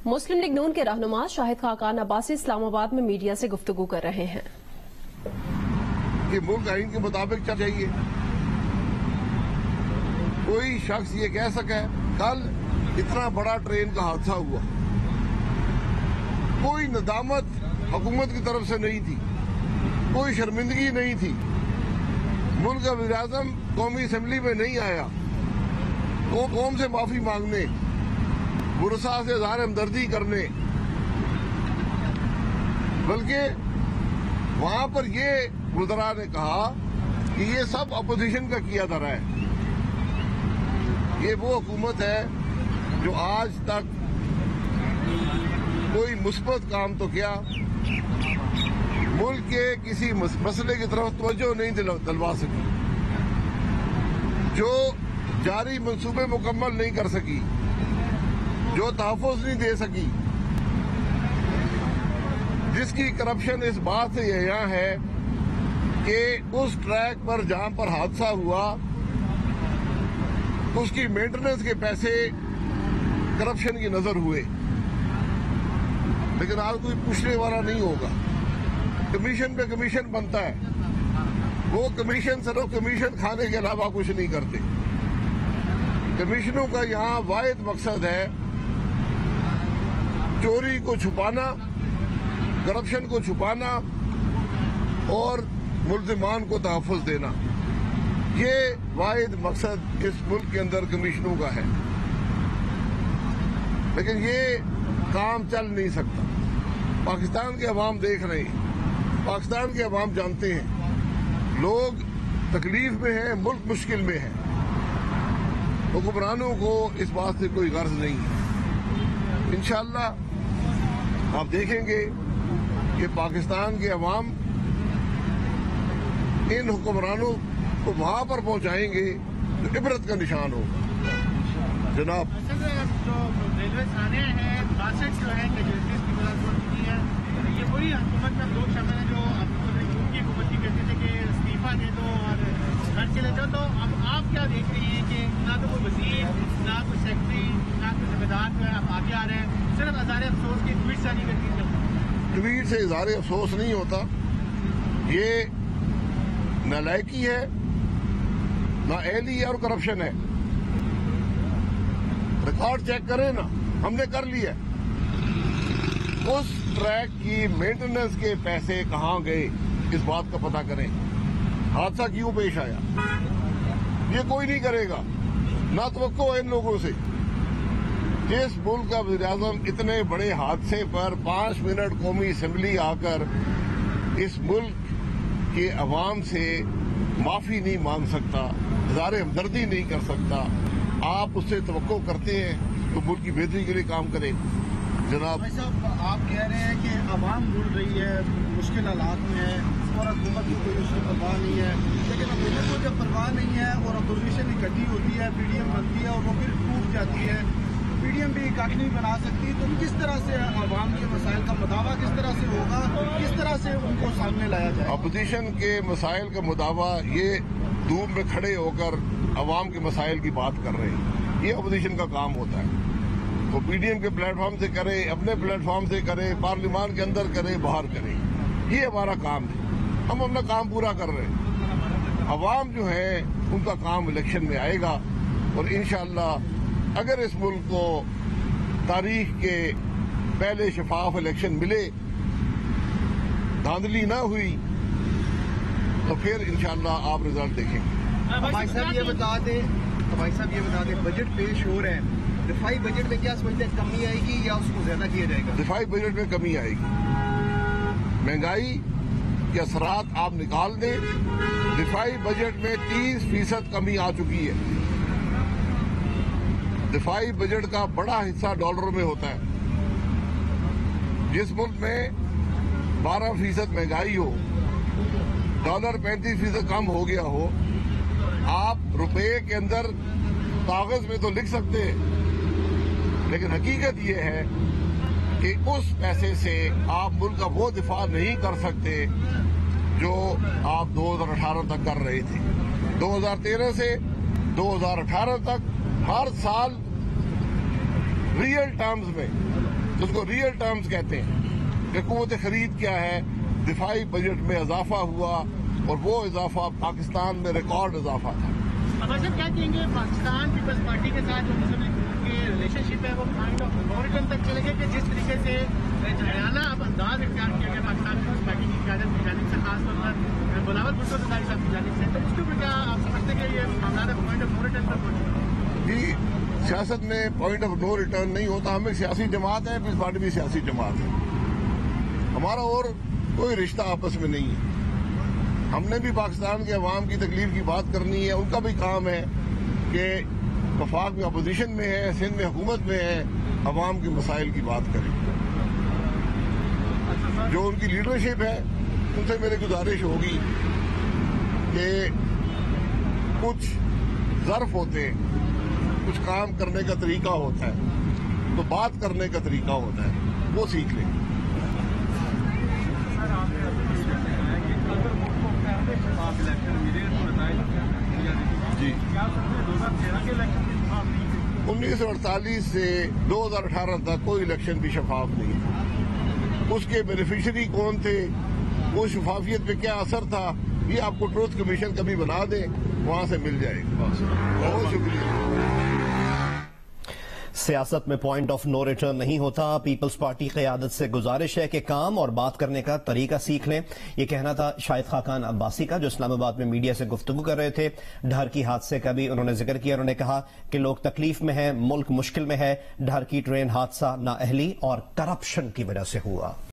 مسلم league نون کے رہنما شاہد خاقان عباسی اسلام آباد میں میڈیا سے گفتگو کر رہے ہیں کہ ملک آئین کے مطابق چاہیے. کوئی شخص یہ کہہ سکے کل اتنا بڑا ٹرین کا حادثہ ہوا، کوئی ندامت حکومت کی طرف سے نہیں تھی، کوئی شرمندگی نہیں تھی، ملک کا وزیر اعظم قومی اسمبلی میں نہیں آیا قوم سے معافی مانگنے، ورثاء سے اظہار ہمدردی کرنے، بلکہ وہاں پر یہ وزراء نے کہا کہ یہ سب اپوزیشن کا کیا دھرا ہے. یہ وہ حکومت ہے جو آج تک کوئی مثبت کام تو کیا، ملک کے کسی مسئلے کی طرف توجہ نہیں دلوا سکی، جو جاری منصوبے مکمل نہیں کر سکی، جو تحفظ نہیں دے سکی، جس کی کرپشن اس بات سے یہاں ہے کہ اس ٹریک پر جہاں پر حادثہ ہوا اس کی مینٹننس کے پیسے کرپشن کی نظر ہوئے، لیکن آج کوئی پوچھنے والا نہیں ہوگا. کمیشن پہ کمیشن بنتا ہے، وہ کمیشن صرف کمیشن کھانے کے علاوہ کچھ نہیں کرتے. کمیشنوں کا یہاں واحد مقصد ہے چوری کو چھپانا، کرپشن کو چھپانا اور ملزمان کو تحفظ دینا. یہ واحد مقصد اس ملک کے اندر کمیشنوں کا ہے، لیکن یہ کام چل نہیں سکتا. پاکستان کے عوام دیکھ رہے ہیں، پاکستان کے عوام جانتے ہیں، لوگ تکلیف میں ہیں، ملک مشکل میں ہے. حکمرانوں کو اس بات سے کوئی غرض نہیں ہے. انشاءاللہ آپ دیکھیں گے کہ پاکستان کے عوام ان حکمرانوں کو وہاں پر پہنچائیں گے جو عبرت کا نشان ہوگا. جناب جو ریلوے تھانے ہیں، باسٹ جو ہے یہ وہی حکومت میں لوگ شامل ہیں جو کی حکومت کی کہتے تھے کہ استعفیٰ دے دو اور گھر چلے جاؤ. تو اب آپ کیا دیکھ رہی ہیں کہ نہ تو کوئی وزیر، نہ کوئی سیکرٹری، نہ کوئی ذمہ دار جو ہے آپ آگے آ رہے ہیں، صرف اظہار افسوس کی ٹویٹ جاری کرتی ہے. ٹویٹ سے اظہار افسوس نہیں ہوتا، یہ نالائکی ہے، نااہلی ہے اور کرپشن ہے. ریکارڈ چیک کریں نا، ہم نے کر لیا. اس ٹریک کی مینٹننس کے پیسے کہاں گئے اس بات کا پتہ کریں. حادثہ کیوں پیش آیا یہ کوئی نہیں کرے گا، نہ توقع ہے ان لوگوں سے. جس ملک کا وزیر اعظم اتنے بڑے حادثے پر 5 منٹ قومی اسمبلی آ کر اس ملک کے عوام سے معافی نہیں مانگ سکتا، اظہار ہمدردی نہیں کر سکتا، آپ اس سے توقع کرتے ہیں تو ملک کی بہتری کے لیے کام کرے. جناب بھائی صاحب، آپ کہہ رہے ہیں کہ عوام رول رہی ہے، مشکل حالات میں ہے اور حکومت کی کوئی اس کی پرواہ نہیں ہے، لیکن حکومت کو جب پرواہ نہیں ہے اور اپوزیشن اکٹھی ہوتی ہے، پی ڈی ایم بنتی ہے اور وہ پھر ٹوٹ جاتی ہے، پی ڈی ایم بھی کاٹ نہیں بنا سکتی، تو کس طرح سے عوام کے مسائل کا مداوع کس طرح سے ہوگا، کس طرح سے ان کو سامنے لایا جائے؟ اپوزیشن کے مسائل کا مداوع یہ دھوپ میں کھڑے ہو کر عوام کے مسائل کی بات کر رہے ہیں، یہ اپوزیشن کا کام ہوتا ہے. وہ پی ڈی ایم کے پلیٹ فارم سے کرے، اپنے پلیٹ فارم سے کرے، پارلیمان کے اندر کرے، باہر کرے، یہ ہمارا کام ہے. ہم اپنا کام پورا کر رہے ہیں. عوام جو ہے ان کا کام الیکشن میں آئے گا اور انشاءاللہ اگر اس ملک کو تاریخ کے پہلے شفاف الیکشن ملے، دھاندلی نہ ہوئی، تو پھر انشاءاللہ آپ رزلٹ دیکھیں گے. بھائی صاحب یہ بتا دیں بجٹ پیش ہو رہے ہیں، دفاعی بجٹ میں کیا سمجھتے ہیں کمی آئے گی یا اس کو زیادہ کیا جائے گا؟ دفاعی بجٹ میں کمی آئے گی. مہنگائی کے اثرات آپ نکال دیں، دفاعی بجٹ میں 30% کمی آ چکی ہے. دفاعی بجٹ کا بڑا حصہ ڈالروں میں ہوتا ہے. جس ملک میں 12% مہنگائی ہو، ڈالر 35% کم ہو گیا ہو، آپ روپے کے اندر کاغذ میں تو لکھ سکتے ہیں، لیکن حقیقت یہ ہے کہ اس پیسے سے آپ ملک کا وہ دفاع نہیں کر سکتے جو آپ 2018 تک کر رہے تھے. 2013 سے 2018 تک ہر سال ریئل ٹرمز میں اس کو ریئل ٹرمز کہتے ہیں کہ قوت خرید کیا ہے. دفاعی بجٹ میں اضافہ ہوا اور وہ اضافہ پاکستان میں ریکارڈ اضافہ تھا. ابا صاحب کیا کہیں گے پاکستان پیپلز پارٹی کے ساتھ جو مسلم لیگ کی ریلیشن شپ ہے وہ پوائنٹ آف نو ریٹرن تک چلے گئے کہ جس طریقے سے جھڑیانہ اب انداز اختیار کیا گیا پاکستان پیپلز پارٹی کی قیادت کی جانب سے خاص طور پر بلاول بھٹو زرداری صاحب کی جانب سے, تو اس کے اوپر کیا آپ سمجھتے ہیں کہ یہ معاملات پوائنٹ آف نو ریٹرن پر پہنچے؟ جی سیاست میں پوائنٹ آف نو ریٹرن نہیں ہوتا. ہم ایک سیاسی جماعت ہے, پیپلز پارٹی بھی سیاسی جماعت ہے. ہمارا اور کوئی رشتہ آپس میں نہیں ہے. ہم نے بھی پاکستان کے عوام کی تکلیف کی بات کرنی ہے. ان کا بھی کام ہے کہ وفاق میں اپوزیشن میں ہے, سندھ میں حکومت میں ہے, عوام کے مسائل کی بات کریں. جو ان کی لیڈرشپ ہے ان سے میری گزارش ہوگی کہ کچھ ظرف ہوتے ہیں, کچھ کام کرنے کا طریقہ ہوتا ہے, تو بات کرنے کا طریقہ ہوتا ہے, وہ سیکھ لیں. جی 1948 سے 2018 تک کوئی الیکشن بھی شفاف نہیں ہے. اس کے بینیفیشری کون تھے, وہ شفافیت پہ کیا اثر تھا, یہ آپ کو ٹروتھ کمیشن کبھی بنا دیں, وہاں سے مل جائے گا. بہت شکریہ. سیاست میں پوائنٹ آف نو ریٹرن نہیں ہوتا. پیپلز پارٹی قیادت سے گزارش ہے کہ کام اور بات کرنے کا طریقہ سیکھ لیں. یہ کہنا تھا شاہد خاقان عباسی کا, جو اسلام آباد میں میڈیا سے گفتگو کر رہے تھے. ڈھر کی حادثے کا بھی انہوں نے ذکر کیا. انہوں نے کہا کہ لوگ تکلیف میں ہیں, ملک مشکل میں ہے. ڈھر کی ٹرین حادثہ نااہلی اور کرپشن کی وجہ سے ہوا.